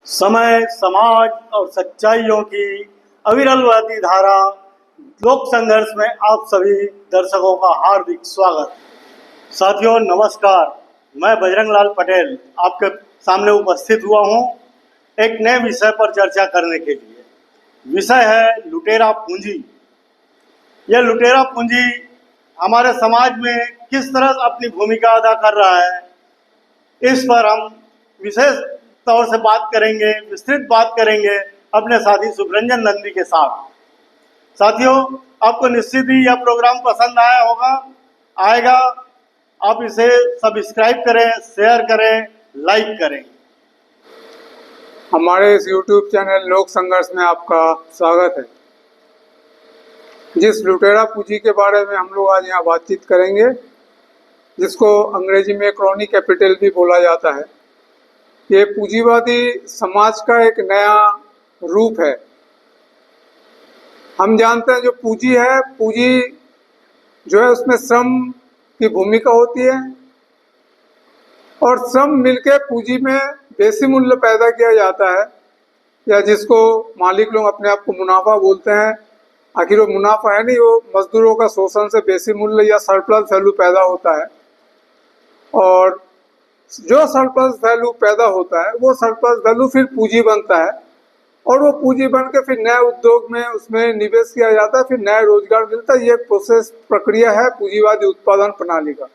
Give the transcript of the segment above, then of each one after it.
समय, समाज और सच्चाइयों की अविरल बहती धारा लोक संघर्ष में आप सभी दर्शकों का हार्दिक स्वागत। साथियों नमस्कार, मैं बजरंग लाल पटेल आपके सामने उपस्थित हुआ हूँ एक नए विषय पर चर्चा करने के लिए। विषय है लुटेरा पूंजी। यह लुटेरा पूंजी हमारे समाज में किस तरह अपनी भूमिका अदा कर रहा है, इस पर हम विशेष तौर से बात करेंगे, विस्तृत बात करेंगे अपने साथी सुखरंजन नंदी के साथ। साथियों, आपको निश्चित ही यह प्रोग्राम पसंद आएगा। आप इसे सब्सक्राइब करें, शेयर करें, लाइक करें। हमारे इस YouTube चैनल लोक संघर्ष में आपका स्वागत है। जिस लुटेरा पूंजी के बारे में हम लोग आज यहाँ बातचीत करेंगे, जिसको अंग्रेजी में क्रॉनी कैपिटल भी बोला जाता है, ये पूंजीवादी समाज का एक नया रूप है। हम जानते हैं जो पूंजी है, पूंजी जो है उसमें श्रम की भूमिका होती है और श्रम मिलके पूंजी में बेसी मूल्य पैदा किया जाता है, या जिसको मालिक लोग अपने आप को मुनाफा बोलते हैं। आखिर वो मुनाफा है नहीं, वो मजदूरों का शोषण से बेसी मूल्य या सरप्लस वैल्यू पैदा होता है। और जो सरप्लस वैल्यू पैदा होता है वो सरप्लस वैल्यू फिर पूंजी बनता है और वो पूंजी बन के फिर नए उद्योग में उसमें निवेश किया जाता है, फिर नया रोजगार मिलता है। ये प्रोसेस प्रक्रिया है पूंजीवादी उत्पादन प्रणाली का।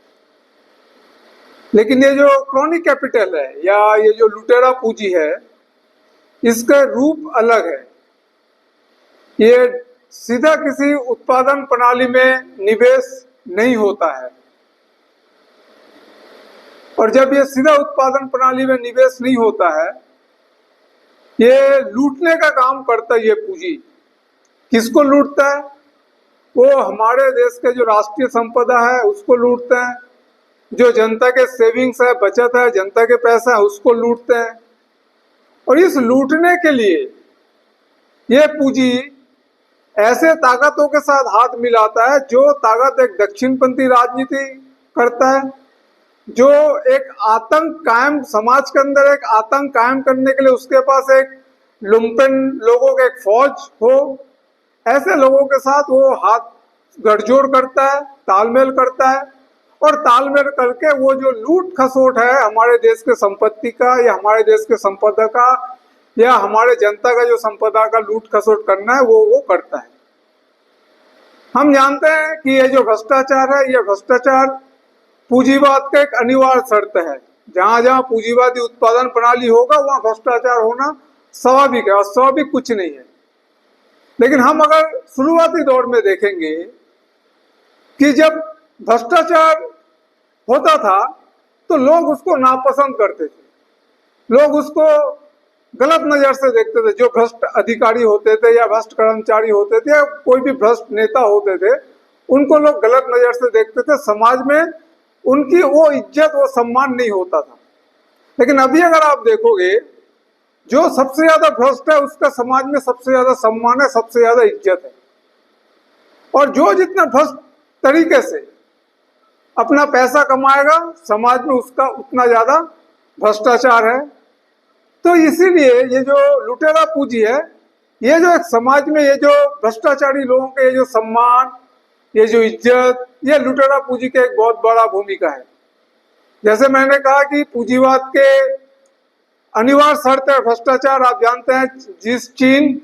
लेकिन ये जो क्रॉनिक कैपिटल है या ये जो लुटेरा पूंजी है, इसका रूप अलग है। ये सीधा किसी उत्पादन प्रणाली में निवेश नहीं होता है, और जब ये सीधा उत्पादन प्रणाली में निवेश नहीं होता है, ये लूटने का काम करता है। ये पूंजी किसको लूटता है? वो हमारे देश के जो राष्ट्रीय संपदा है उसको लूटते हैं, जो जनता के सेविंग्स है, बचत है, जनता के पैसा है, उसको लूटते हैं। और इस लूटने के लिए ये पूंजी ऐसे ताकतों के साथ हाथ मिलाता है जो ताकत एक दक्षिणपंथी राजनीति करता है, जो एक आतंक कायम, समाज के अंदर एक आतंक कायम करने के लिए उसके पास एक लुम्पेन लोगों का एक फौज हो, ऐसे लोगों के साथ वो हाथ गठजोड़ करता है, तालमेल करता है। और तालमेल करके वो जो लूट खसोट है हमारे देश के संपत्ति का या हमारे देश के संपदा का या हमारे जनता का जो संपदा का लूट खसोट करना है वो करता है। हम जानते हैं कि ये जो भ्रष्टाचार है, ये भ्रष्टाचार पूंजीवाद का एक अनिवार्य शर्त है। जहां जहां पूंजीवादी उत्पादन प्रणाली होगा वहां भ्रष्टाचार होना स्वाभाविक है, और स्वाभाविक कुछ नहीं है। लेकिन हम अगर शुरुआती दौर में देखेंगे कि जब भ्रष्टाचार होता था तो लोग उसको नापसंद करते थे, लोग उसको गलत नजर से देखते थे। जो भ्रष्ट अधिकारी होते थे या भ्रष्ट कर्मचारी होते थे या कोई भी भ्रष्ट नेता होते थे, उनको लोग गलत नजर से देखते थे। समाज में उनकी वो इज्जत, वो सम्मान नहीं होता था। लेकिन अभी अगर आप देखोगे, जो सबसे ज्यादा भ्रष्ट है उसका समाज में सबसे ज्यादा सम्मान है, सबसे ज्यादा इज्जत है। और जो जितना भ्रष्ट तरीके से अपना पैसा कमाएगा, समाज में उसका उतना ज्यादा भ्रष्टाचार है। तो इसीलिए ये जो लुटेरा पूंजी है, ये जो एक समाज में ये जो भ्रष्टाचारी लोगों के ये जो सम्मान, ये जो इज्जत, ये लुटेरा पूंजी का एक बहुत बड़ा भूमिका है। जैसे मैंने कहा कि पूंजीवाद के अनिवार्य शर्त है भ्रष्टाचार। आप जानते हैं जिस चीन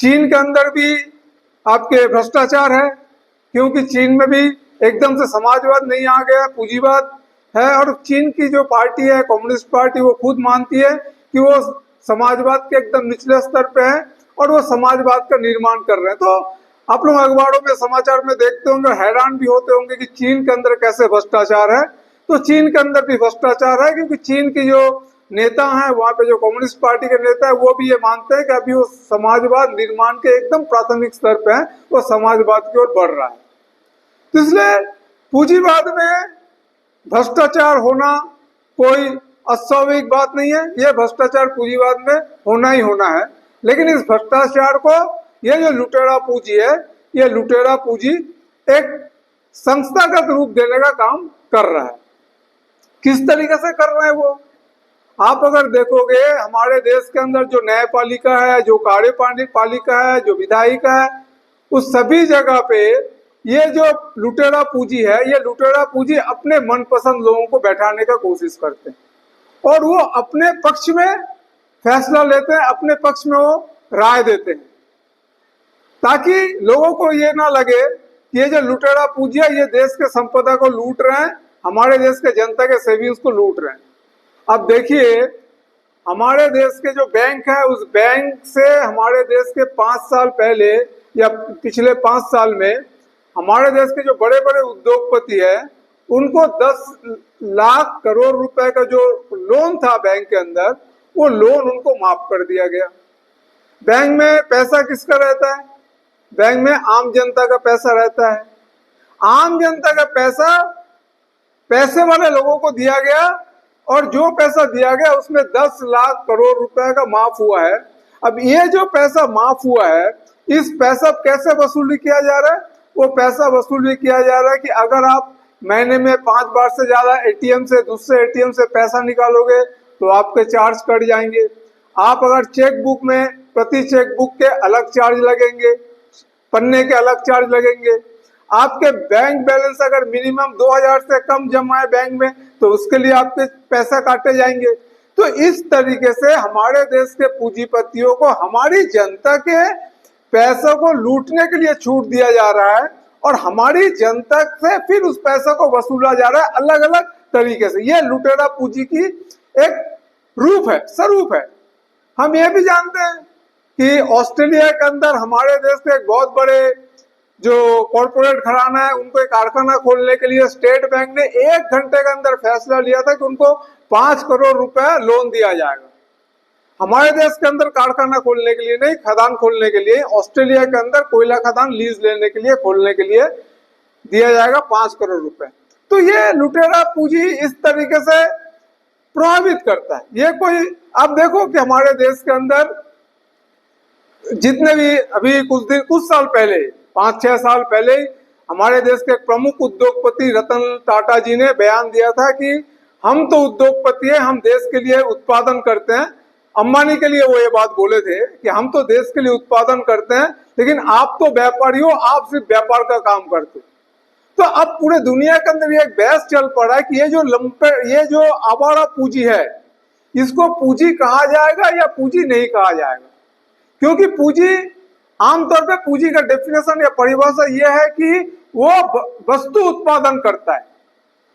के अंदर भी आपके भ्रष्टाचार है, क्योंकि चीन में भी एकदम से समाजवाद नहीं आ गया, पूंजीवाद है। और चीन की जो पार्टी है, कम्युनिस्ट पार्टी, वो खुद मानती है कि वो समाजवाद के एकदम निचले स्तर पे है और वो समाजवाद का निर्माण कर रहे हैं। तो आप लोग अखबारों में, समाचार में देखते होंगे, हैरान भी होते होंगे कि चीन के अंदर कैसे भ्रष्टाचार है। तो चीन के अंदर भी भ्रष्टाचार है, क्योंकि चीन की जो नेता हैं, वहां पे जो कम्युनिस्ट पार्टी के नेता है, वो भी ये मानते हैं कि अभी वो समाजवाद निर्माण के एकदम प्राथमिक स्तर पे है, वो समाजवाद की ओर बढ़ रहा है। तो इसलिए पूंजीवाद में भ्रष्टाचार होना कोई अस्वाभाविक बात नहीं है। यह भ्रष्टाचार पूंजीवाद में होना ही होना है। लेकिन इस भ्रष्टाचार को ये जो लुटेरा पूंजी है, ये लुटेरा पूंजी एक संस्थागत रूप देने का काम कर रहा है। किस तरीके से कर रहे हैं वो? आप अगर देखोगे हमारे देश के अंदर जो न्यायपालिका है, जो कार्यपालिका है, जो विधायिका है, उस सभी जगह पे ये जो लुटेरा पूंजी है, ये लुटेरा पूंजी अपने मनपसंद लोगों को बैठाने का कोशिश करते हैं और वो अपने पक्ष में फैसला लेते हैं, अपने पक्ष में वो राय देते हैं, ताकि लोगों को ये ना लगे कि ये जो लुटेरा पूंजी है ये देश के संपदा को लूट रहे हैं, हमारे देश के जनता के सेविंग्स को लूट रहे हैं। अब देखिए, हमारे देश के जो बैंक है, उस बैंक से हमारे देश के 5 साल पहले या पिछले 5 साल में हमारे देश के जो बड़े बड़े उद्योगपति है, उनको 10 लाख करोड़ रुपए का जो लोन था बैंक के अंदर, वो लोन उनको माफ कर दिया गया। बैंक में पैसा किसका रहता है? बैंक में आम जनता का पैसा रहता है। आम जनता का पैसा पैसे वाले लोगों को दिया गया और जो पैसा दिया गया उसमें 10 लाख करोड़ रुपए का माफ हुआ है। अब ये जो पैसा माफ हुआ है, इस पैसा कैसे वसूली किया जा रहा है? वो पैसा वसूली किया जा रहा है कि अगर आप महीने में 5 बार से ज्यादा एटीएम से, दूसरे एटीएम से पैसा निकालोगे तो आपके चार्ज कट जाएंगे। आप अगर चेक बुक में प्रति चेक बुक के अलग चार्ज लगेंगे, पन्ने के अलग चार्ज लगेंगे। आपके बैंक बैलेंस अगर मिनिमम 2000 से कम जमा है बैंक में तो उसके लिए आपके पैसा काटे जाएंगे। तो इस तरीके से हमारे देश के पूंजीपतियों को हमारी जनता के पैसों को लूटने के लिए छूट दिया जा रहा है और हमारी जनता से फिर उस पैसा को वसूला जा रहा है अलग अलग तरीके से। ये लुटेरा पूंजी की एक रूप है, स्वरूप है। हम ये भी जानते हैं कि ऑस्ट्रेलिया के अंदर हमारे देश के एक बहुत बड़े जो कॉर्पोरेट घराना है, उनको एक कारखाना खोलने के लिए स्टेट बैंक ने 1 घंटे के अंदर फैसला लिया था कि उनको 5 करोड़ रुपए लोन दिया जाएगा। हमारे देश के अंदर कारखाना खोलने के लिए नहीं, खदान खोलने के लिए, ऑस्ट्रेलिया के अंदर कोयला खदान लीज लेने के लिए, खोलने के लिए दिया जाएगा 5 करोड़ रुपए। तो ये लुटेरा पूंजी इस तरीके से प्रभावित करता है। ये कोई, आप देखो कि हमारे देश के अंदर जितने भी अभी कुछ साल पहले, 5-6 साल पहले हमारे देश के प्रमुख उद्योगपति रतन टाटा जी ने बयान दिया था कि हम तो उद्योगपति हैं, हम देश के लिए उत्पादन करते हैं। अंबानी के लिए वो ये बात बोले थे कि हम तो देश के लिए उत्पादन करते हैं, लेकिन आप तो व्यापारी हो, आप सिर्फ व्यापार का काम करते हो। तो अब पूरे दुनिया के अंदर ये एक बहस चल पड़ा है कि ये जो आवारा पूंजी है, इसको पूंजी कहा जाएगा या पूंजी नहीं कहा जाएगा। क्योंकि पूंजी, आमतौर पे पूंजी का डेफिनेशन या परिभाषा यह है कि वो वस्तु उत्पादन करता है,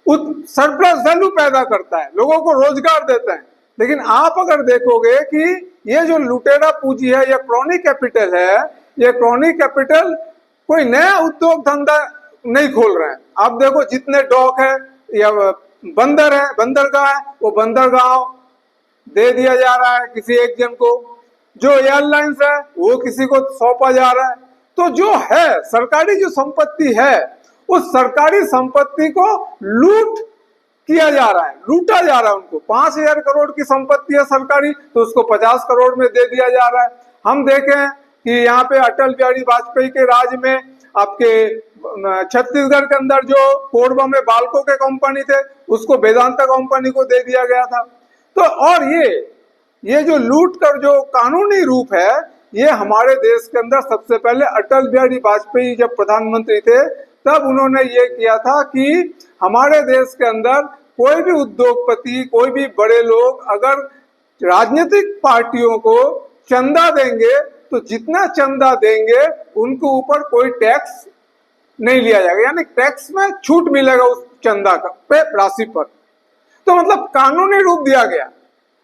सरप्लस वैल्यू पैदा करता है, लोगों को रोजगार देता है। लेकिन आप अगर देखोगे कि ये जो लुटेरा पूंजी है, ये क्रोनी कैपिटल है, ये क्रोनी कैपिटल कोई नया उद्योग धंधा नहीं खोल रहे हैं। आप देखो जितने डॉक है या बंदर है, बंदरगाह है, वो बंदरगाह दे दिया जा रहा है किसी एक जन को। जो एयरलाइंस है वो किसी को सौंपा जा रहा है। तो जो है सरकारी जो संपत्ति है, उस सरकारी संपत्ति को लूट किया जा रहा है, लूटा जा रहा है। उनको 5000 करोड़ की संपत्ति है सरकारी, तो उसको 50 करोड़ में दे दिया जा रहा है। हम देखें कि यहाँ पे अटल बिहारी वाजपेयी के राज में आपके छत्तीसगढ़ के अंदर जो कोरबा में बालको के कंपनी थे, उसको वेदांता कंपनी को दे दिया गया था। तो और ये जो लूट कर जो कानूनी रूप है, ये हमारे देश के अंदर सबसे पहले अटल बिहारी वाजपेयी जब प्रधानमंत्री थे तब उन्होंने ये किया था कि हमारे देश के अंदर कोई भी उद्योगपति, कोई भी बड़े लोग अगर राजनीतिक पार्टियों को चंदा देंगे तो जितना चंदा देंगे उनके ऊपर कोई टैक्स नहीं लिया जाएगा, यानी टैक्स में छूट मिलेगा उस चंदा का पे राशि पर। तो मतलब कानूनी रूप दिया गया।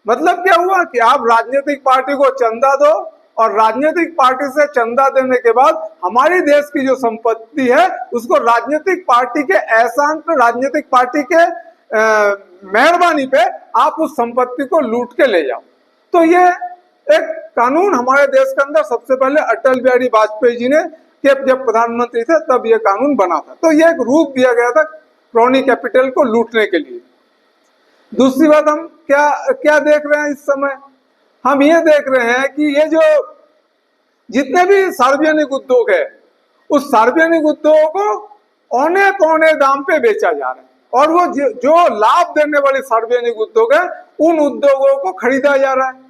मतलब क्या हुआ कि आप राजनीतिक पार्टी को चंदा दो और राजनीतिक पार्टी से चंदा देने के बाद हमारी देश की जो संपत्ति है उसको राजनीतिक पार्टी के एहसान पे, राजनीतिक पार्टी के मेहरबानी पे आप उस संपत्ति को लूट के ले जाओ। तो ये एक कानून हमारे देश के अंदर सबसे पहले अटल बिहारी वाजपेयी जी ने जब प्रधानमंत्री थे तब ये कानून बना था। तो ये एक रूप दिया गया था क्रोनी कैपिटल को लूटने के लिए। दूसरी बात, हम क्या देख रहे हैं इस समय? हम ये देख रहे हैं कि ये जो जितने भी सार्वजनिक उद्योग है, उस सार्वजनिक उद्योगों को औने पौने दाम पे बेचा जा रहा है और वो जो लाभ देने वाले सार्वजनिक उद्योग है उन उद्योगों को खरीदा जा रहा है।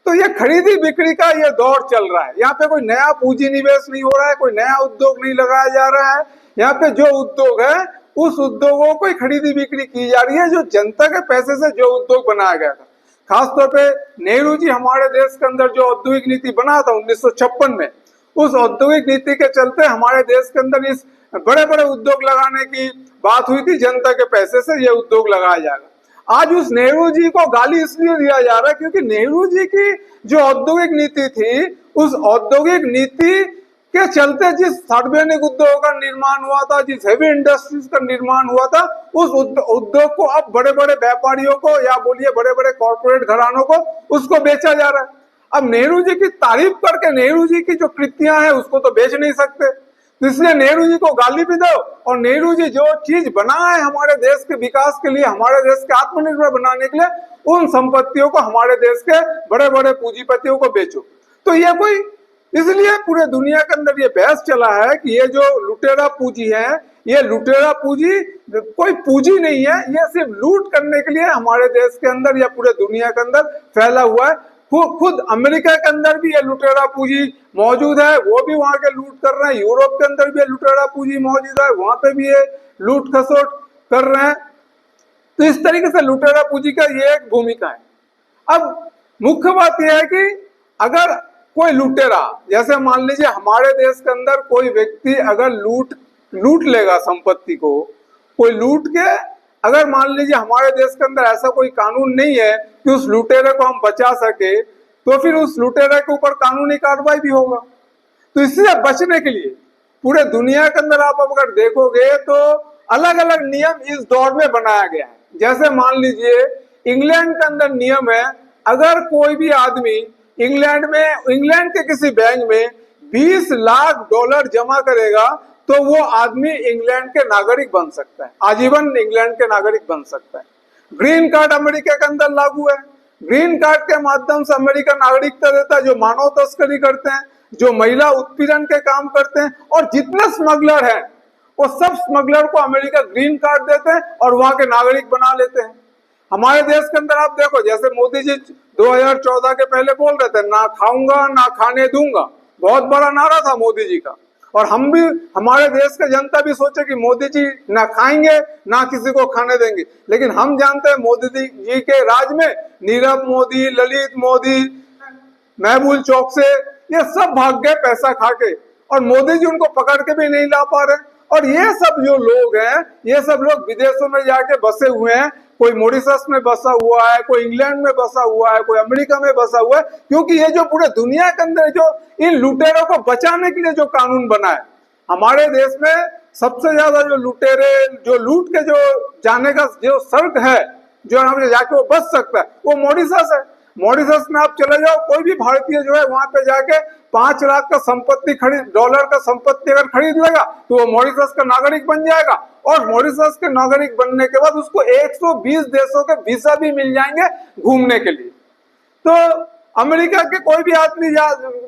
तो ये खरीदी बिक्री का ये दौर चल रहा है। यहाँ पे कोई नया पूंजी निवेश नहीं हो रहा है, कोई नया उद्योग नहीं लगाया जा रहा है। यहाँ पे जो उद्योग है उस उद्योगों को ही खरीदी बिक्री की जा रही है, जो जनता के पैसे से जो उद्योग बनाया गया था। खासतौर पे नेहरू जी हमारे देश के अंदर जो औद्योगिक नीति बना था 1956 में, उस औद्योगिक नीति के चलते हमारे देश के अंदर इस बड़े बड़े उद्योग लगाने की बात हुई थी। जनता के पैसे से ये उद्योग लगाया जाएगा। आज उस नेहरू जी को गाली इसलिए दिया जा रहा है क्योंकि नेहरू जी की जो औद्योगिक नीति थी, उस औद्योगिक नीति के चलते जिस सार्वजनिक उद्योग का निर्माण हुआ था, जिस हेवी इंडस्ट्रीज का निर्माण हुआ था, उस उद्योग को अब बड़े बड़े व्यापारियों को या बोलिए बड़े बड़े कॉर्पोरेट घरानों को उसको बेचा जा रहा है। अब नेहरू जी की तारीफ करके नेहरू जी की जो कृतियां हैं उसको तो बेच नहीं सकते, इसलिए नेहरू जी को गाली भी दो और नेहरू जी जो चीज बनाए हमारे देश के विकास के लिए, हमारे देश के आत्मनिर्भर बनाने के लिए, उन संपत्तियों को हमारे देश के बड़े बड़े पूंजीपतियों को बेचो। तो ये कोई, इसलिए पूरे दुनिया के अंदर ये बहस चला है कि ये जो लुटेरा पूंजी है, ये लुटेरा पूंजी कोई पूंजी नहीं है, ये सिर्फ लूट करने के लिए हमारे देश के अंदर या पूरे दुनिया के अंदर फैला हुआ है। खुद अमेरिका के अंदर भी ये लुटेरा पूंजी मौजूद है, वो भी वहां के लूट कर रहे हैं। यूरोप के अंदर भी ये लुटेरा पूंजी मौजूद है, वहां पे भी ये लूट खसोट कर रहे हैं। तो इस तरीके से लुटेरा पूंजी का ये एक भूमिका है। अब मुख्य बात यह है कि अगर कोई लुटेरा, जैसे मान लीजिए हमारे देश के अंदर कोई व्यक्ति अगर लूट लेगा संपत्ति को, कोई लूट के, अगर मान लीजिए हमारे देश के अंदर ऐसा कोई कानून नहीं है कि उस लुटेरे को हम बचा सके, तो फिर उस लुटेरे के ऊपर कानूनी कार्रवाई भी होगा। तो इससे बचने के लिए पूरे दुनिया के अंदर आप अगर देखोगे तो अलग अलग नियम इस दौर में बनाया गया है। जैसे मान लीजिए इंग्लैंड के अंदर नियम है, अगर कोई भी आदमी इंग्लैंड के किसी बैंक में 20 लाख डॉलर जमा करेगा तो वो आदमी इंग्लैंड के नागरिक बन सकता है, आजीवन इंग्लैंड के नागरिक बन सकता है। ग्रीन कार्ड अमेरिका के अंदर लागू है। ग्रीन कार्ड के माध्यम से अमेरिका नागरिकता देता है जो मानव तस्करी करते हैं, जो महिला उत्पीड़न के काम करते हैं, और जितने स्मगलर हैं वो सब स्मगलर को अमेरिका ग्रीन कार्ड देते हैं और वहां के नागरिक बना लेते हैं। हमारे देश के अंदर आप देखो, जैसे मोदी जी 2014 के पहले बोल रहे थे, ना खाऊंगा ना खाने दूंगा, बहुत बड़ा नारा था मोदी जी का। और हम भी, हमारे देश की जनता भी सोचे कि मोदी जी ना खाएंगे ना किसी को खाने देंगे, लेकिन हम जानते हैं मोदी जी के राज में नीरव मोदी, ललित मोदी, महबूब चौक से ये सब भाग गए पैसा खा के, और मोदी जी उनको पकड़ के भी नहीं ला पा रहे। और ये सब जो लोग हैं, ये सब लोग विदेशों में जाके बसे हुए हैं, कोई मॉरिशस में बसा हुआ है, कोई इंग्लैंड में बसा हुआ है, कोई अमेरिका में बसा हुआ है, क्योंकि ये जो पूरे दुनिया के अंदर जो इन लुटेरों को बचाने के लिए जो कानून बना है, हमारे देश में सबसे ज्यादा जो लुटेरे, जो लूट के जो जाने का जो सड़क है, जो हम जाके वो बच सकता है, वो मॉरिशस है। मॉरिशस में आप चले जाओ, कोई भी भारतीय जो है वहां पे जाके 5 लाख का संपत्ति डॉलर का संपत्ति अगर खरीद लेगा तो वो मॉरिशस का नागरिक बन जाएगा, और मॉरिशस के नागरिक बनने के बाद उसको 120 देशों के वीजा भी मिल जाएंगे घूमने के लिए। तो अमेरिका के कोई भी आदमी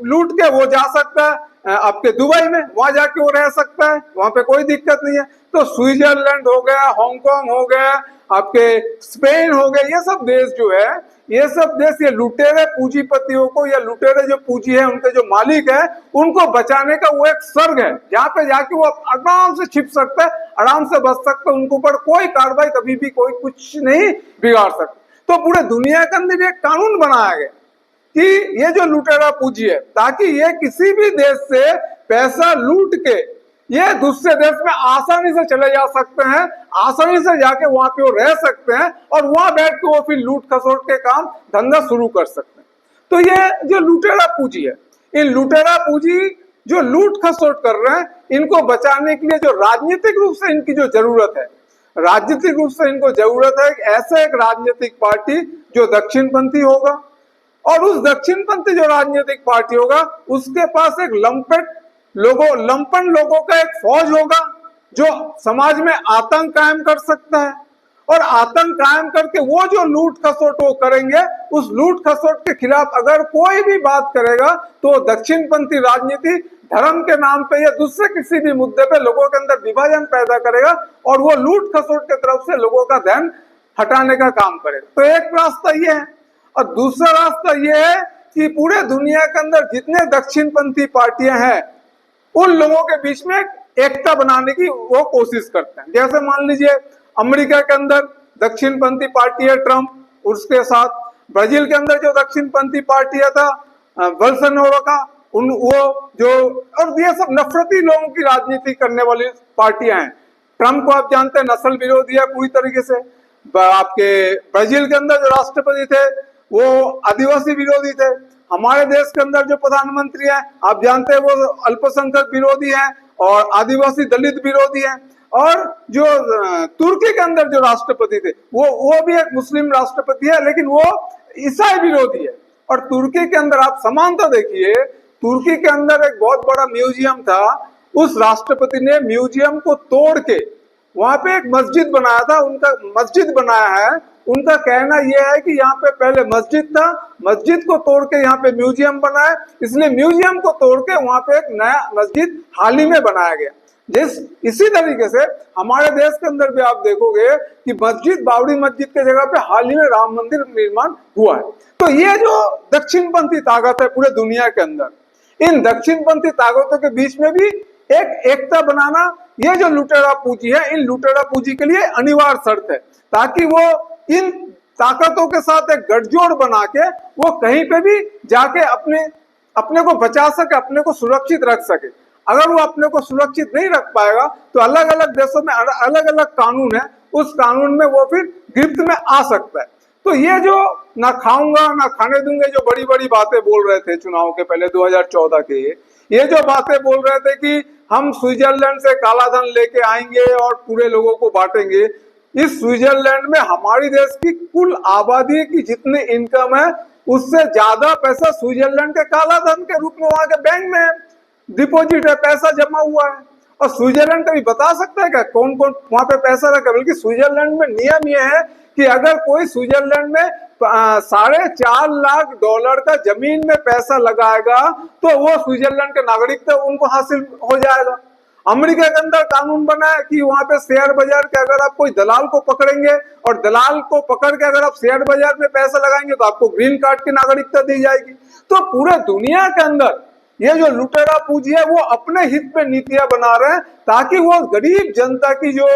लूट के वो जा सकता है आपके दुबई में, वहां जाके वो रह सकता है, वहां पे कोई दिक्कत नहीं है। तो स्विट्जरलैंड हो गया, हांगकांग हो गया, आपके स्पेन हो गए, ये सब देश जो है, ये सब देश ये लुटेरे पूंजीपतियों को या लुटेरे जो पूंजी है उनके जो मालिक है उनको बचाने का वो एक सर्ग है, जहाँ पे जाके वो आराम से छिप सकता है, आराम से बच सकता है, उनके ऊपर कोई कार्रवाई कभी भी कोई कुछ नहीं बिगाड़ सकता। तो पूरे दुनिया के अंदर एक कानून बनाया गया कि ये जो लुटेरा पूंजी है, ताकि ये किसी भी देश से पैसा लूट के ये दूसरे देश में आसानी से चले जा सकते हैं, आसानी से जाके वहां पे वो रह सकते हैं, और वहां बैठ के वो फिर लूट खसोट के काम धंधा शुरू कर सकते हैं। तो ये जो लुटेरा पूंजी है, इन लुटेरा पूंजी जो लूट खसोट कर रहे हैं, इनको बचाने के लिए जो राजनीतिक रूप से इनकी जो जरूरत है, राजनीतिक रूप से इनको जरूरत है ऐसा एक राजनीतिक पार्टी जो दक्षिणपंथी होगा, और उस दक्षिणपंथी जो राजनीतिक पार्टी होगा उसके पास एक लंपन लोगों का एक फौज होगा जो समाज में आतंक कायम कर सकता है, और आतंक कायम करके वो जो लूट खसोट वो करेंगे, उस लूट खसोट के खिलाफ अगर कोई भी बात करेगा तो दक्षिणपंथी राजनीति धर्म के नाम पे या दूसरे किसी भी मुद्दे पे लोगों के अंदर विभाजन पैदा करेगा, और वो लूट खसोट की तरफ से लोगों का ध्यान हटाने का काम करेगा। तो एक रास्ता ये है, और दूसरा रास्ता ये है कि पूरे दुनिया के अंदर जितने दक्षिणपंथी पार्टियां हैं उन लोगों के बीच में एकता बनाने की वो कोशिश करते हैं। जैसे मान लीजिए अमेरिका के अंदर दक्षिणपंथी पार्टी है ट्रम्प, उसके साथ ब्राजील के अंदर जो दक्षिणपंथी पार्टी था बोल्सोनारो का, उन वो जो, और ये सब नफरती लोगों की राजनीति करने वाली पार्टियां हैं। ट्रम्प को आप जानते हैं नस्ल विरोधी है पूरी तरीके से। आपके ब्राजील के अंदर जो राष्ट्रपति थे वो आदिवासी विरोधी थे। हमारे देश के अंदर जो प्रधानमंत्री हैं आप जानते हैं वो अल्पसंख्यक विरोधी हैं और आदिवासी दलित विरोधी हैं। और जो तुर्की के अंदर जो राष्ट्रपति थे वो भी एक मुस्लिम राष्ट्रपति है, लेकिन वो ईसाई विरोधी है। और तुर्की के अंदर आप समानता देखिए, तुर्की के अंदर एक बहुत बड़ा म्यूजियम था, उस राष्ट्रपति ने म्यूजियम को तोड़ के वहां पे एक मस्जिद बनाया था। उनका मस्जिद बनाया है, उनका कहना यह है कि यहाँ पे पहले मस्जिद था, मस्जिद को तोड़ के यहाँ पे म्यूजियम बना है, इसलिए म्यूजियम को तोड़ के वहां पे एक नया मस्जिद हाल ही में बनाया गया। इसी तरीके से हमारे देश के अंदर भी आप देखोगे कि मस्जिद, बाबरी मस्जिद के जगह पे हाल ही में राम मंदिर निर्माण हुआ है। तो ये जो दक्षिणपंथी ताकत है पूरे दुनिया के अंदर, इन दक्षिणपंथी ताकतों के बीच में भी एक एकता बनाना, ये जो लुटेरा पूंजी है, इन लुटेरा पूंजी के लिए अनिवार्य शर्त है, ताकि वो इन ताकतों के साथ एक गठजोड़ बना के वो कहीं पे भी जाके अपने को बचा सके, अपने को सुरक्षित रख सके। अगर वो अपने को सुरक्षित नहीं रख पाएगा तो अलग अलग देशों में अलग अलग कानून है, उस कानून में वो फिर गिरफ्त में आ सकता है। तो ये जो ना खाऊंगा ना खाने दूंगे जो बड़ी बड़ी बातें बोल रहे थे चुनाव के पहले 2014 के, ये जो बातें बोल रहे थे कि हम स्विट्जरलैंड से काला धन लेके आएंगे और पूरे लोगों को बांटेंगे, इस स्विट्जरलैंड में हमारी देश की कुल आबादी की जितनी इनकम है उससे ज्यादा पैसा स्विट्जरलैंड के काला धन के रूप में वहां के बैंक में डिपॉजिट है, पैसा जमा हुआ है। और स्विट्जरलैंड कभी बता सकता है क्या कौन कौन वहां पे पैसा रखा? बल्कि स्विट्जरलैंड में नियम यह है कि अगर कोई स्विट्जरलैंड में $4.5 लाख का जमीन में पैसा लगाएगा तो वो स्विट्जरलैंड के नागरिकता उनको हासिल हो जाएगा। अमेरिका के अंदर कानून बना है कि वहां पे शेयर बाजार के अगर आप कोई दलाल को पकड़ेंगे और दलाल को पकड़ के अगर आप शेयर बाजार में पैसा लगाएंगे तो आपको ग्रीन कार्ड की नागरिकता दी जाएगी। तो पूरे दुनिया के अंदर ये जो लुटेरा पूंजी है वो अपने हित में नीतियां बना रहे हैं ताकि वो गरीब जनता की जो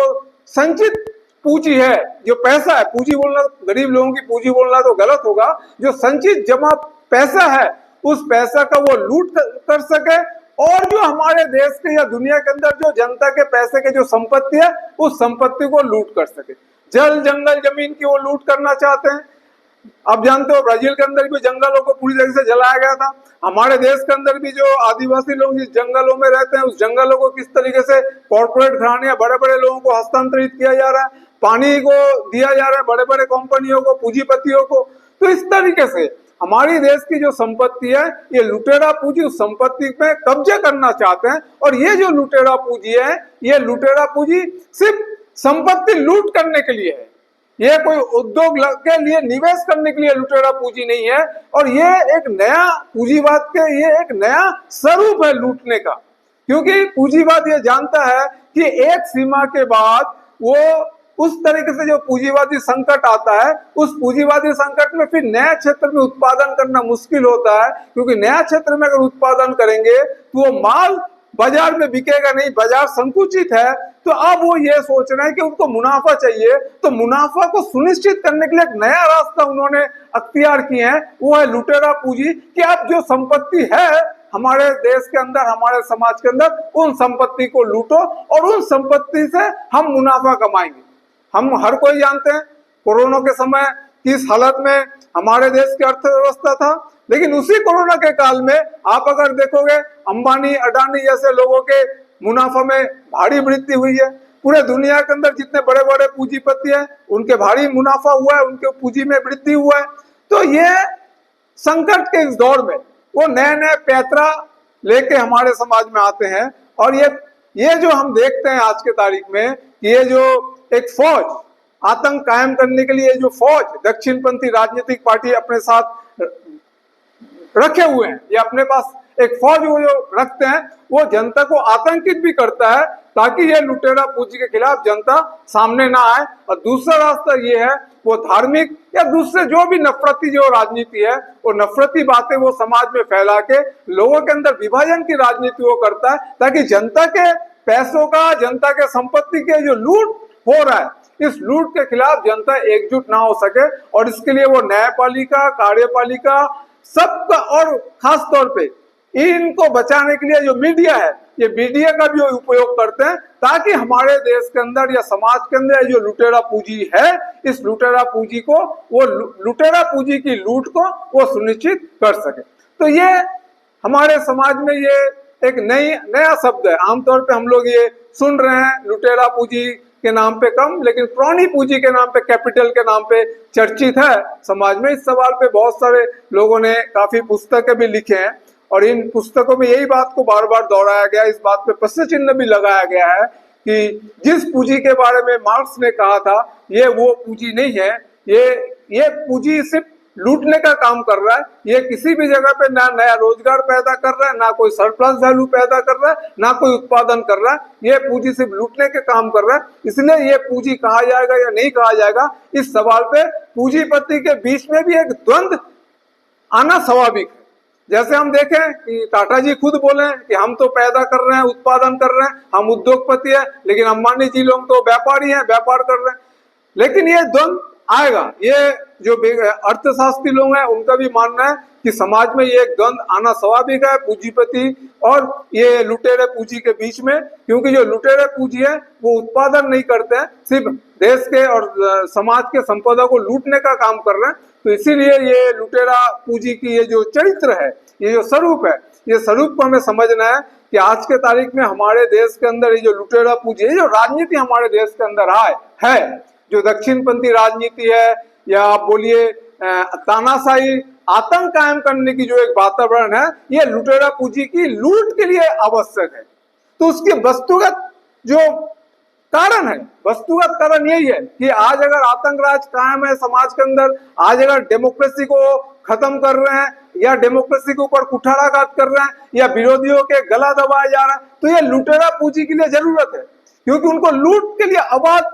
संचित पूंजी है, जो पैसा है, पूंजी बोलना, गरीब लोगों की पूंजी बोलना तो गलत होगा, जो संचित जमा पैसा है उस पैसा का वो लूट कर सके और जो हमारे देश के या दुनिया के अंदर जो जनता के पैसे के जो संपत्ति है उस संपत्ति को लूट कर सके। जल जंगल जमीन की वो लूट करना चाहते हैं। आप जानते हो ब्राजील के अंदर भी जंगलों को पूरी तरह से जलाया गया था। हमारे देश के अंदर भी जो आदिवासी लोग जिस जंगलों में रहते हैं उस जंगलों को किस तरीके से कॉर्पोरेट घराने या बड़े बड़े लोगों को हस्तांतरित किया जा रहा है, पानी को दिया जा रहा है बड़े बड़े कंपनियों को, पूंजीपतियों को। तो इस तरीके से हमारी देश की जो संपत्ति है ये लुटेरा पूंजी उस संपत्ति पे कब्जे करना चाहते हैं। और ये जो लुटेरा पूंजी है ये लुटेरा पूंजी सिर्फ संपत्ति लूट करने के लिए है, ये कोई उद्योग के लिए निवेश करने के लिए लुटेरा पूंजी नहीं है। और ये एक नया पूंजीवाद के ये एक नया स्वरूप है लूटने का, क्योंकि पूंजीवाद ये जानता है कि एक सीमा के बाद वो उस तरीके से जो पूंजीवादी संकट आता है उस पूंजीवादी संकट में फिर नया क्षेत्र में उत्पादन करना मुश्किल होता है, क्योंकि नया क्षेत्र में अगर उत्पादन करेंगे तो वो माल बाजार में बिकेगा नहीं, बाजार संकुचित है। तो अब वो ये सोच रहे हैं कि उनको मुनाफा चाहिए, तो मुनाफा को सुनिश्चित करने के लिए एक नया रास्ता उन्होंने अख्तियार किए हैं, वो है लुटेरा पूंजी। कि अब जो संपत्ति है हमारे देश के अंदर, हमारे समाज के अंदर, उन संपत्ति को लूटो और उन संपत्ति से हम मुनाफा कमाएंगे। हम हर कोई जानते हैं कोरोना के समय किस हालत में हमारे देश की अर्थव्यवस्था था, लेकिन उसी कोरोना के काल में आप अगर देखोगे अंबानी अडानी जैसे लोगों के मुनाफा में भारी वृद्धि हुई है। पूरे दुनिया के अंदर जितने बड़े बड़े पूंजीपति हैं उनके भारी मुनाफा हुआ है, उनके पूंजी में वृद्धि हुआ है। तो ये संकट के इस दौर में वो नए नए पैतरा लेके हमारे समाज में आते हैं। और ये जो हम देखते हैं आज के तारीख में कि ये जो एक फौज आतंक कायम करने के लिए जो फौज दक्षिणपंथी राजनीतिक पार्टी अपने साथ रखे हुए हैं, ये अपने पास एक फौज वो जो रखते हैं, वो जनता को आतंकित भी करता है ताकि ये लुटेरा पूंजी के खिलाफ जनता सामने ना आए। और दूसरा रास्ता ये है, वो धार्मिक या दूसरे जो भी नफरती जो राजनीति है, वो नफरती बातें वो समाज में फैला के लोगों के अंदर विभाजन की राजनीति वो करता है, ताकि जनता के पैसों का, जनता के संपत्ति के जो लूट हो रहा है, इस लूट के खिलाफ जनता एकजुट ना हो सके। और इसके लिए वो न्यायपालिका, कार्यपालिका सबका, और खास तौर पे इनको बचाने के लिए जो मीडिया है, ये मीडिया का भी उपयोग करते हैं, ताकि हमारे देश के अंदर या समाज के अंदर जो लुटेरा पूंजी है, इस लुटेरा पूंजी को, वो लुटेरा पूंजी की लूट को वो सुनिश्चित कर सके। तो ये हमारे समाज में ये एक नया शब्द है। आमतौर पे हम लोग ये सुन रहे हैं लुटेरा पूंजी के नाम पे कम, लेकिन क्रॉनी पूंजी के नाम पे, कैपिटल के नाम पे चर्चित है समाज में। इस सवाल पे बहुत सारे लोगों ने काफी पुस्तकें भी लिखे हैं, और इन पुस्तकों में यही बात को बार बार दोहराया गया, इस बात पे प्रश्न चिन्ह भी लगाया गया है कि जिस पूंजी के बारे में मार्क्स ने कहा था, ये वो पूंजी नहीं है। ये पूंजी सिर्फ लूटने का काम कर रहा है। ये किसी भी जगह पे ना नया रोजगार पैदा कर रहा है, ना कोई सरप्लस वैल्यू पैदा कर रहा है, ना कोई उत्पादन कर रहा है। ये पूंजी सिर्फ लूटने के काम कर रहा है। इसलिए ये पूंजी कहा जाएगा या नहीं कहा जाएगा, इस सवाल पे पूंजीपति के बीच में भी एक द्वंद्व आना स्वाभाविक है। जैसे हम देखें कि टाटा जी खुद बोले कि हम तो पैदा कर रहे हैं, उत्पादन कर रहे हैं, हम उद्योगपति हैं, लेकिन अंबानी जी लोग तो व्यापारी हैं, व्यापार कर रहे हैं। लेकिन ये द्वंद्व आएगा। ये जो अर्थशास्त्री लोग हैं, उनका भी मानना है कि समाज में ये द्वंद्व आना स्वाभाविक है, पूंजीपति और ये लुटेरे पूंजी के बीच में। क्योंकि जो लुटेरे पूंजी है, वो उत्पादन नहीं करते हैं, सिर्फ देश के और समाज के संपदा को लूटने का काम कर रहे हैं। तो इसीलिए ये लुटेरा पूंजी की ये जो चरित्र है, ये जो स्वरूप है, ये स्वरूप को हमें समझना है कि आज के तारीख में हमारे देश के अंदर ये जो लुटेरा पूंजी है, जो राजनीति हमारे देश के अंदर है, जो दक्षिणपंथी राजनीति है, या आप बोलिए तानाशाही आतंक कायम करने की जो एक वातावरण है, ये लुटेरा पूंजी की लूट के लिए आवश्यक है। तो उसके वस्तुगत जो कारण है, वस्तुगत कारण यही है कि आज अगर आतंक राज कायम है समाज के अंदर, आज अगर डेमोक्रेसी को खत्म कर रहे हैं, या डेमोक्रेसी के ऊपर कुठाराघात कर रहे हैं, या विरोधियों के गला दबाया जा रहा है, तो ये लुटेरा पूंजी के लिए जरूरत है। क्योंकि उनको लूट के लिए आबाद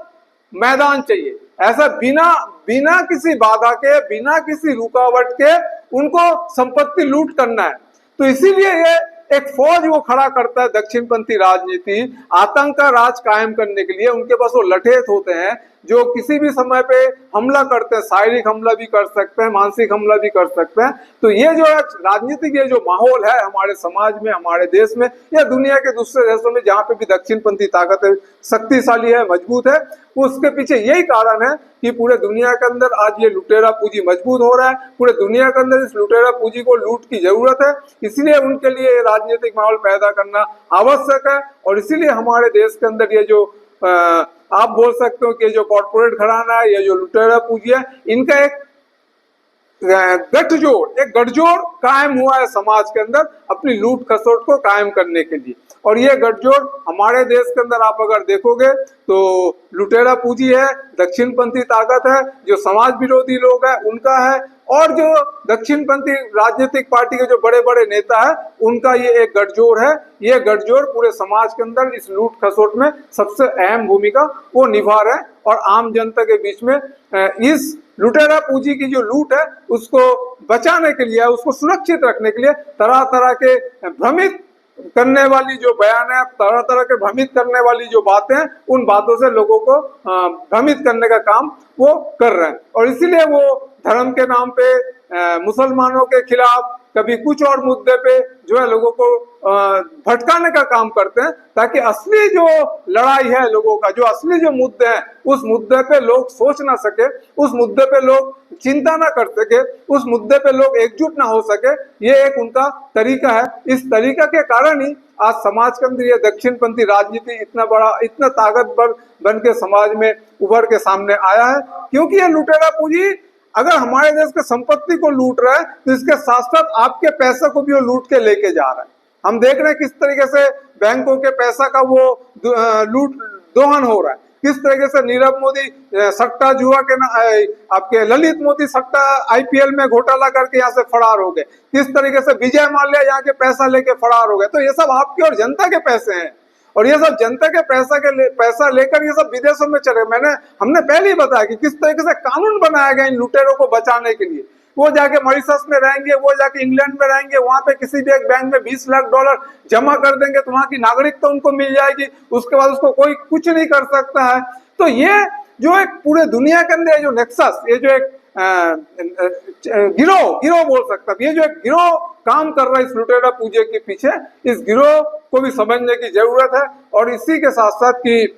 मैदान चाहिए। ऐसा बिना किसी बाधा के, बिना किसी रुकावट के उनको संपत्ति लूट करना है। तो इसीलिए ये एक फौज वो खड़ा करता है, दक्षिणपंथी राजनीति आतंक का राज कायम करने के लिए। उनके पास वो लठेत होते हैं जो किसी भी समय पे हमला करते हैं, शारीरिक हमला भी कर सकते हैं, मानसिक हमला भी कर सकते हैं। तो ये जो राजनीतिक ये जो माहौल है हमारे समाज में, हमारे देश में, या दुनिया के दूसरे देशों में जहाँ पे भी दक्षिणपंथी ताकत शक्तिशाली है, मजबूत है, उसके पीछे यही कारण है कि पूरे दुनिया के अंदर आज ये लुटेरा पूंजी मजबूत हो रहा है। पूरे दुनिया के अंदर इस लुटेरा पूंजी को लूट की जरूरत है। इसलिए उनके लिए राजनीतिक माहौल पैदा करना आवश्यक है। और इसीलिए हमारे देश के अंदर ये जो आप बोल सकते हो कि जो कॉर्पोरेट घराना है, ये जो लुटेरा पूंजी है, इनका एक गठजोड़ कायम हुआ है समाज के अंदर अपनी लूट खसोट को कायम करने के लिए। और ये गठजोड़ हमारे देश के अंदर आप अगर देखोगे तो लुटेरा पूंजी है, दक्षिणपंथी ताकत है, जो समाज विरोधी लोग हैं उनका है, और जो दक्षिणपंथी राजनीतिक पार्टी के जो बड़े बड़े नेता है उनका ये एक गठजोड़ है। ये गठजोड़ पूरे समाज के अंदर इस लूट खसोट में सबसे अहम भूमिका वो निभा रहे हैं। और आम जनता के बीच में इस लुटेरा पूंजी की जो लूट है उसको बचाने के लिए, उसको सुरक्षित रखने के लिए तरह तरह के भ्रमित करने वाली जो बयान है, तरह तरह के भ्रमित करने वाली जो बातें हैं, उन बातों से लोगों को भ्रमित करने का काम वो कर रहे हैं। और इसीलिए वो धर्म के नाम पे मुसलमानों के खिलाफ, कभी कुछ और मुद्दे पे जो है लोगों को भटकाने का काम करते हैं, ताकि असली जो लड़ाई है लोगों का, जो असली जो मुद्दे हैं, उस मुद्दे पे लोग सोच ना सके, उस मुद्दे पे लोग चिंता ना कर सके, उस मुद्दे पे लोग एकजुट ना हो सके। ये एक उनका तरीका है। इस तरीका के कारण ही आज समाज के अंदर ये दक्षिणपंथी राजनीति इतना बड़ा, इतना ताकतवर बन के समाज में उभर के सामने आया है। क्योंकि ये लुटेरा पूंजी अगर हमारे देश के संपत्ति को लूट रहा है, तो इसके साथ साथ आपके पैसे को भी वो लूट के लेके जा रहा है। हम देख रहे हैं किस तरीके से बैंकों के पैसा का वो लूट दोहन हो रहा है। किस तरीके से नीरव मोदी सट्टा जुआ के आपके ललित मोदी सट्टा आईपीएल में घोटाला करके यहाँ से फरार हो गए, किस तरीके से विजय माल्या यहाँ के पैसा लेके फरार हो गए। तो ये सब आपके और जनता के पैसे हैं, और ये सब जनता के पैसा लेकर ये सब विदेशों में चले। हमने पहले ही बताया कि किस तरीके से कानून बनाया गया इन लुटेरों को बचाने के लिए। वो जाके मॉरिशस में रहेंगे, वो जाके इंग्लैंड में रहेंगे, वहां पे किसी भी एक बैंक में $20 लाख जमा कर देंगे तो वहां की नागरिकता उनको मिल जाएगी, उसके बाद उसको कोई कुछ नहीं कर सकता है। तो ये जो एक पूरे दुनिया के अंदर जो नेक्सस, ये जो एक गिरोह बोल सकता है, ये जो एक गिरोह काम कर रहा है इस लुटेरा पूंजी के पीछे, इस गिरोह को भी समझने की जरूरत है। और इसी के साथ साथ कि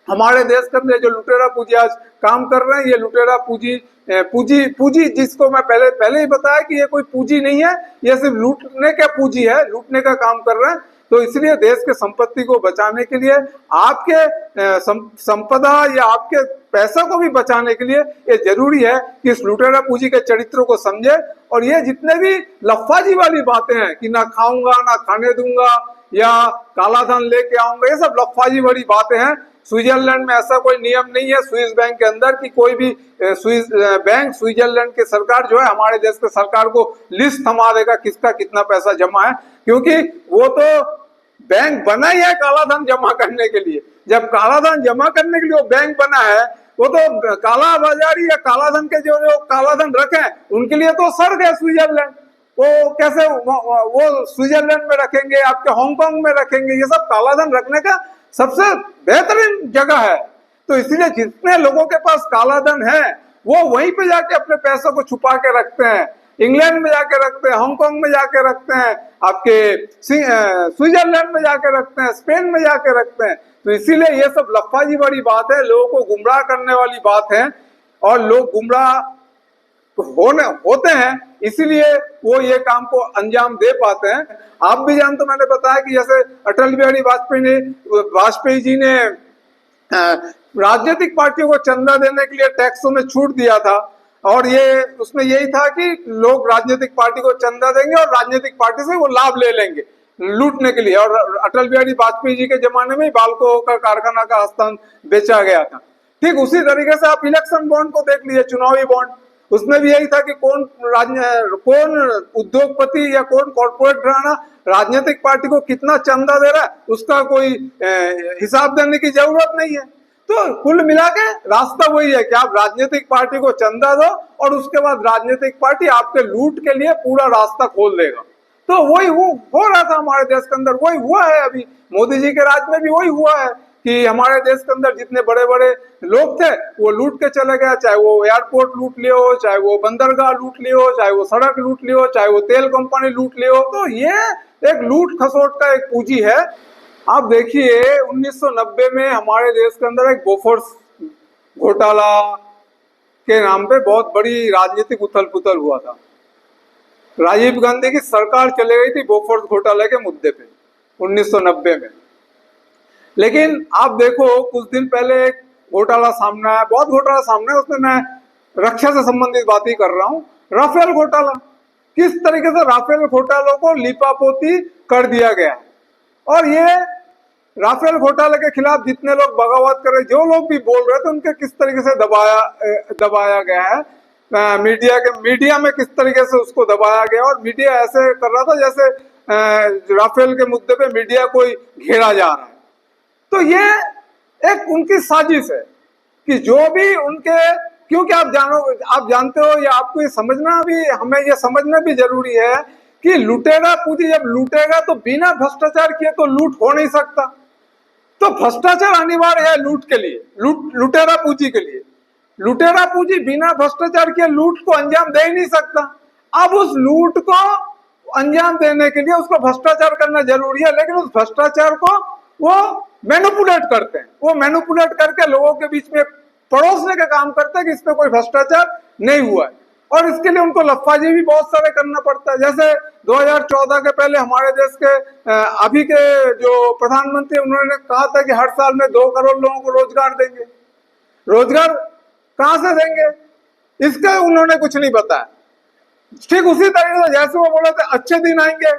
हमारे देश के अंदर जो लुटेरा पूंजी आज काम कर रहे हैं, ये लुटेरा पूंजी जिसको मैं पहले ही बताया कि ये कोई पूंजी नहीं है, ये सिर्फ लूटने का पूंजी है, लूटने का काम कर रहे हैं। तो इसलिए देश के संपत्ति को बचाने के लिए, आपके संपदा या आपके पैसा को भी बचाने के लिए ये जरूरी है कि इस लुटेरा पूंजी के चरित्रों को समझे। और ये जितने भी लफ्फाजी वाली बातें हैं कि ना खाऊंगा ना खाने दूंगा या काला धन लेके आऊंगा, ये सब लफ्फाजी वाली बातें हैं। स्विट्जरलैंड में ऐसा कोई नियम नहीं है स्विस बैंक के अंदर कि कोई भी स्विस बैंक, स्विट्जरलैंड की सरकार जो है हमारे देश के सरकार को लिस्ट थमा देगा किसका कितना पैसा जमा है, क्योंकि वो तो बैंक बना ही है काला धन जमा करने के लिए। जब काला धन जमा करने के लिए वो बैंक बना है, वो तो काला बाजारी या काला धन के जो काला धन रखे हैं उनके लिए तो स्वर्ग है स्विट्जरलैंड। वो कैसे वो स्विट्जरलैंड में रखेंगे, आपके हांगकांग में रखेंगे, ये सब काला धन रखने का सबसे बेहतरीन जगह है। तो इसीलिए जितने लोगों के पास काला धन है वो वहीं पे जाके अपने पैसों को छुपा के रखते हैं, इंग्लैंड में जाके रखते हैं, हांगकांग में जाके रखते हैं, आपके स्विट्जरलैंड में जाके रखते हैं, स्पेन में जाके रखते हैं। तो इसीलिए ये सब लफ्फाजी वाली बात है, लोगों को गुमराह करने वाली बात है, और लोग गुमराह होते हैं, इसीलिए वो ये काम को अंजाम दे पाते हैं। आप भी जानते हो, मैंने बताया कि जैसे अटल बिहारी वाजपेयी जी ने राजनीतिक पार्टियों को चंदा देने के लिए टैक्सों में छूट दिया था, और ये उसमें यही था कि लोग राजनीतिक पार्टी को चंदा देंगे और राजनीतिक पार्टी से वो लाभ ले लेंगे लूटने के लिए। और अटल बिहारी वाजपेयी जी के जमाने में बाल्को का कारखाना का हस्तान बेचा गया था। ठीक उसी तरीके से आप इलेक्शन बॉन्ड को देख लीजिए, चुनावी बॉन्ड, उसमें भी यही था कि कौन उद्योगपति या कौन कॉर्पोरेट घराना राजनीतिक पार्टी को कितना चंदा दे रहा है उसका कोई हिसाब देने की जरूरत नहीं है। तो कुल मिला के रास्ता वही है कि आप राजनीतिक पार्टी को चंदा दो और उसके बाद राजनीतिक पार्टी आपके लूट के लिए पूरा रास्ता खोल देगा। तो वही हो रहा था हमारे देश के अंदर, वही हुआ है। अभी मोदी जी के राज में भी वही हुआ है कि हमारे देश के अंदर जितने बड़े बड़े लोग थे वो लूट के चले गए, चाहे वो एयरपोर्ट लूट लियो, चाहे वो बंदरगाह लूट लियो, चाहे वो सड़क लूट लियो, चाहे वो तेल कंपनी लूट लियो। तो ये एक लूट खसोट का एक पूंजी है। आप देखिए 1990 में हमारे देश के अंदर एक बोफोर्स घोटाला के नाम पे बहुत बड़ी राजनीतिक उथल पुथल हुआ था। राजीव गांधी की सरकार चले गई थी बोफोर्स घोटाले के मुद्दे पे 1990 में। लेकिन आप देखो कुछ दिन पहले एक घोटाला सामने आया, बहुत घोटाला सामने है, उसमें मैं रक्षा से संबंधित बात ही कर रहा हूँ। राफेल घोटाला, किस तरीके से राफेल घोटालों को लिपापोती कर दिया गया है। और ये राफेल घोटाले के खिलाफ जितने लोग बगावत कर रहे, जो लोग भी बोल रहे थे, उनके किस तरीके से दबाया गया है। मीडिया में किस तरीके से उसको दबाया गया, और मीडिया ऐसे कर रहा था जैसे राफेल के मुद्दे पे मीडिया कोई घेरा जा रहा है। तो ये एक उनकी साजिश है कि जो भी उनके, क्योंकि आप जानते हो या आपको ये समझना भी, हमें ये समझना भी जरूरी है कि लुटेरा पूंजी जब लूटेगा तो बिना भ्रष्टाचार किए तो लूट हो नहीं सकता। तो भ्रष्टाचार अनिवार्य है लूट के लिए, लुटेरा पूंजी के लिए। लुटेरा पूंजी बिना भ्रष्टाचार के लूट को अंजाम दे ही नहीं सकता। अब उस लूट को अंजाम देने के लिए उसको भ्रष्टाचार करना जरूरी है, लेकिन उस भ्रष्टाचार को वो मैनिपुलेट करते हैं, वो मैनिपुलेट करके लोगों के बीच में परोसने का काम करते हैं कि इसमें कोई भ्रष्टाचार नहीं हुआ है। और इसके लिए उनको लफ्फाजी भी बहुत सारे करना पड़ता है। जैसे 2014 के पहले हमारे देश के अभी के जो प्रधानमंत्री, उन्होंने कहा था कि हर साल में 2 करोड़ लोगों को रोजगार देंगे। रोजगार कहां से देंगे इसका उन्होंने कुछ नहीं बताया। ठीक उसी तरीके से जैसे वो बोले थे अच्छे दिन आएंगे,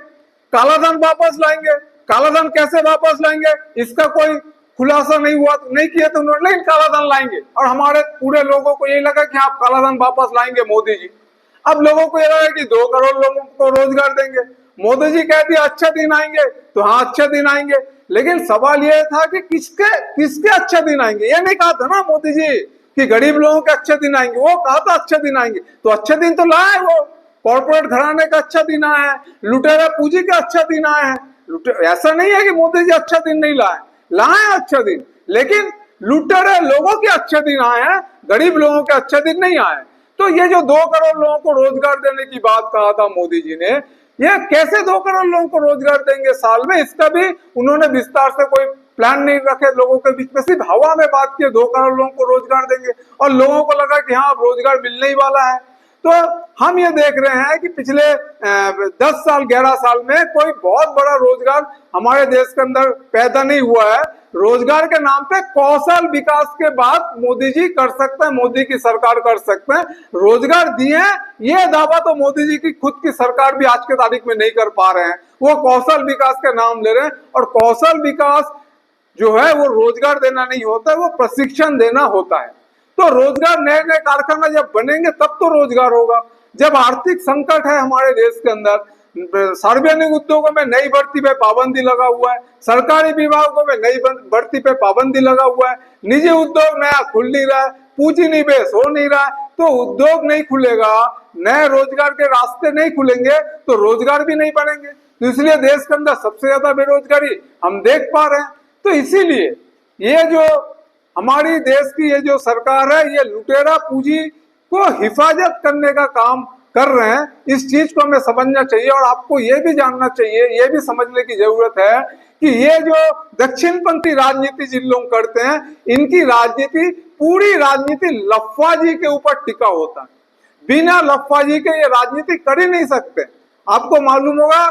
काला धन वापस लाएंगे, काला धन कैसे वापस लाएंगे इसका कोई खुलासा नहीं हुआ, नहीं किया तो उन्होंने लेकिन कालाधन लाएंगे, और हमारे पूरे लोगों को यही लगा कि आप कालाधन वापस लाएंगे मोदी जी। अब लोगों को ये लगा कि 2 करोड़ लोगों को रोजगार देंगे। मोदी जी कहते हैं अच्छा दिन आएंगे, तो हाँ अच्छे दिन आएंगे, लेकिन सवाल ये था कि किसके अच्छे दिन आएंगे। ये नहीं कहा था ना मोदी जी कि गरीब लोगों के अच्छे दिन आएंगे, वो कहा था अच्छे दिन आएंगे, तो अच्छे दिन तो लाए वो। कॉर्पोरेट घराने का अच्छा दिन आया है, लुटेरा पूंजी का अच्छा दिन आया है। ऐसा नहीं है कि मोदी जी अच्छा दिन नहीं लाए अच्छा दिन, लेकिन लुटेरे लोगों के अच्छे दिन आए हैं, गरीब लोगों के अच्छे दिन नहीं आए। तो ये जो 2 करोड़ लोगों को रोजगार देने की बात कहा था मोदी जी ने, ये कैसे 2 करोड़ लोगों को रोजगार देंगे साल में, इसका भी उन्होंने विस्तार से कोई प्लान नहीं रखे। लोगों के बीच में सिर्फ हवा में बात की 2 करोड़ लोगों को रोजगार देंगे, और लोगों को लगा कि हाँ अब रोजगार मिलने ही वाला है। तो हम ये देख रहे हैं कि पिछले 10 साल 11 साल में कोई बहुत बड़ा रोजगार हमारे देश के अंदर पैदा नहीं हुआ है। रोजगार के नाम पे कौशल विकास के बात मोदी जी कर सकते हैं, मोदी की सरकार कर सकते हैं। रोजगार दिए ये दावा तो मोदी जी की खुद की सरकार भी आज के तारीख में नहीं कर पा रहे हैं। वो कौशल विकास के नाम ले रहे हैं, और कौशल विकास जो है वो रोजगार देना नहीं होता है, वो प्रशिक्षण देना होता है। तो रोजगार, नए नए कारखाना जब बनेंगे तब तो रोजगार होगा। जब आर्थिक संकट है हमारे देश के अंदर, सार्वजनिक उद्योगों में नई भर्ती पे पाबंदी लगा हुआ है, सरकारी विभागों में नई भर्ती पे पाबंदी लगा हुआ है, निजी उद्योग नया खुल नहीं रहा है, पूंजी निवेश हो नहीं रहा है, तो उद्योग नहीं खुलेगा, नए रोजगार के रास्ते नहीं खुलेंगे तो रोजगार भी नहीं बनेंगे। तो इसलिए देश के अंदर सबसे ज्यादा बेरोजगारी हम देख पा रहे हैं। तो इसीलिए ये जो हमारी देश की ये जो सरकार है, ये लुटेरा पूंजी को हिफाजत करने का काम कर रहे हैं। इस चीज को हमें समझना चाहिए, और आपको ये भी जानना चाहिए, ये भी समझने की जरूरत है कि ये जो दक्षिणपंथी राजनीति जिन लोग करते हैं, इनकी राजनीति, पूरी राजनीति लफ्फाजी के ऊपर टिका होता है। बिना लफ्फाजी के ये राजनीति कर ही नहीं सकते। आपको मालूम होगा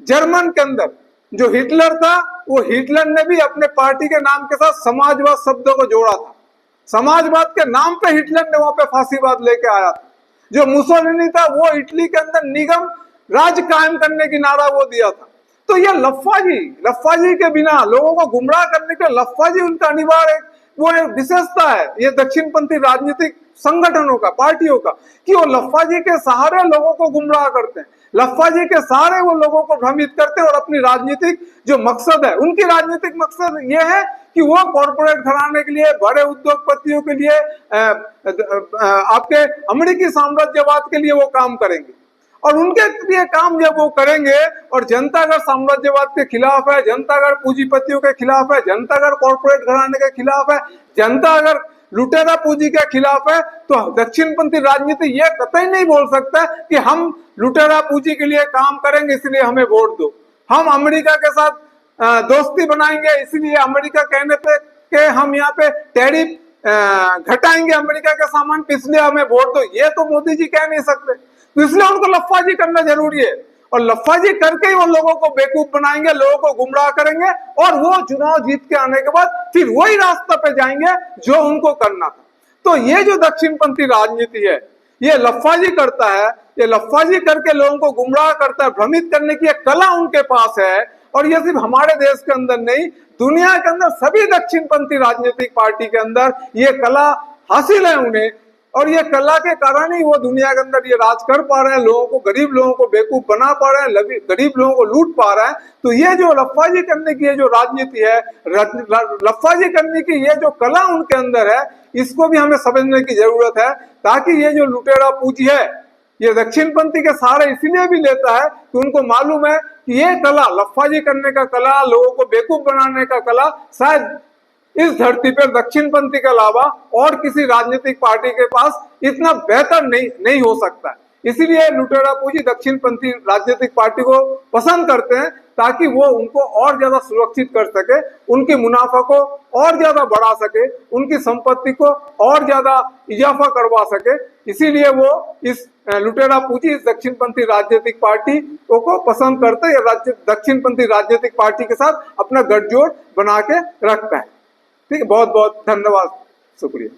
जर्मन के अंदर जो हिटलर था, वो हिटलर ने भी अपने पार्टी के नाम के साथ समाजवाद शब्दों को जोड़ा था। समाजवाद के नाम पे हिटलर ने वहां पे फांसीवाद लेके आया था। जो मुसोलिनी था वो इटली के अंदर निगम राज कायम करने की नारा वो दिया था। तो ये लफ्फाजी के बिना लोगों को गुमराह करने के, लफ्फाजी उनका अनिवार्य वो एक विशेषता है ये दक्षिणपंथी राजनीतिक संगठनों का, पार्टियों का, कि वो लफ्फाजी के सहारे लोगों को गुमराह करते हैं, लफ्फाजी के सहारे वो लोगों को भ्रमित करते हैं, और अपनी राजनीतिक जो मकसद है, उनकी राजनीतिक मकसद ये है कि वो कॉर्पोरेट घराने के लिए, बड़े उद्योगपतियों के लिए, आपके अमेरिकी साम्राज्यवाद के लिए वो काम करेंगे। और उनके लिए काम जब वो करेंगे, और जनता अगर साम्राज्यवाद के खिलाफ है, जनता अगर पूंजीपतियों के खिलाफ है, जनता अगर कॉर्पोरेट घराने के खिलाफ है, जनता अगर लुटेरा पूंजी के खिलाफ है, तो दक्षिणपंथी राजनीति ये कतई नहीं बोल सकता कि हम लुटेरा पूंजी के लिए काम करेंगे इसलिए हमें वोट दो, हम अमेरिका के साथ दोस्ती बनाएंगे इसलिए अमेरिका कहने पे कि हम यहाँ पे टैरिफ घटाएंगे अमेरिका के सामान पे इसलिए हमें वोट दो। ये तो मोदी जी कह नहीं सकते। तो इसलिए उनको लफ्फाजी करना जरूरी है, और लफ्फाजी करके ही वो लोगों को बेवकूफ बनाएंगे, लोगों को गुमराह करेंगे, और वो चुनाव जीत के आने के बाद फिर वही रास्ता पे जाएंगे जो उनको करना था। तो ये जो दक्षिणपंथी राजनीति है, ये लफ्फाजी करता है, ये लफ्फाजी करके लोगों को गुमराह करता है, भ्रमित करने की एक कला उनके पास है। और ये सिर्फ हमारे देश के अंदर नहीं, दुनिया के अंदर सभी दक्षिणपंथी राजनीतिक पार्टी के अंदर ये कला हासिल है उन्हें, और ये कला के कारण ही वो दुनिया के अंदर ये राज कर पा रहे हैं, लोगों को, गरीब लोगों को बेवकूफ बना पा रहे हैं, गरीब लोगों को लूट पा रहे हैं। तो ये जो लफ्फाजी करने की ये जो राजनीति है, लफ्फाजी करने की ये जो कला उनके अंदर है, इसको भी हमें समझने की जरूरत है, ताकि ये जो लुटेरा पूंजी है, ये दक्षिणपंथी के सहारे इसलिए भी लेता है कि उनको मालूम है कि ये कला, लफ्फाजी करने का कला, लोगों को बेवकूफ बनाने का कला, शायद इस धरती पर दक्षिणपंथी के अलावा और किसी राजनीतिक पार्टी के पास इतना बेहतर नहीं हो सकता है। इसीलिए लुटेरा पूंजी दक्षिणपंथी राजनीतिक पार्टी को पसंद करते हैं, ताकि वो उनको और ज्यादा सुरक्षित कर सके, उनके मुनाफा को और ज्यादा बढ़ा सके, उनकी संपत्ति को और ज्यादा इजाफा करवा सके। इसीलिए वो इस लुटेरा पूंजी, इस दक्षिणपंथी राजनीतिक पार्टी को पसंद करते हैं, या दक्षिणपंथी राजनीतिक पार्टी के साथ अपना गठजोड़ बना के रखता है। ठीक है, बहुत बहुत धन्यवाद, शुक्रिया।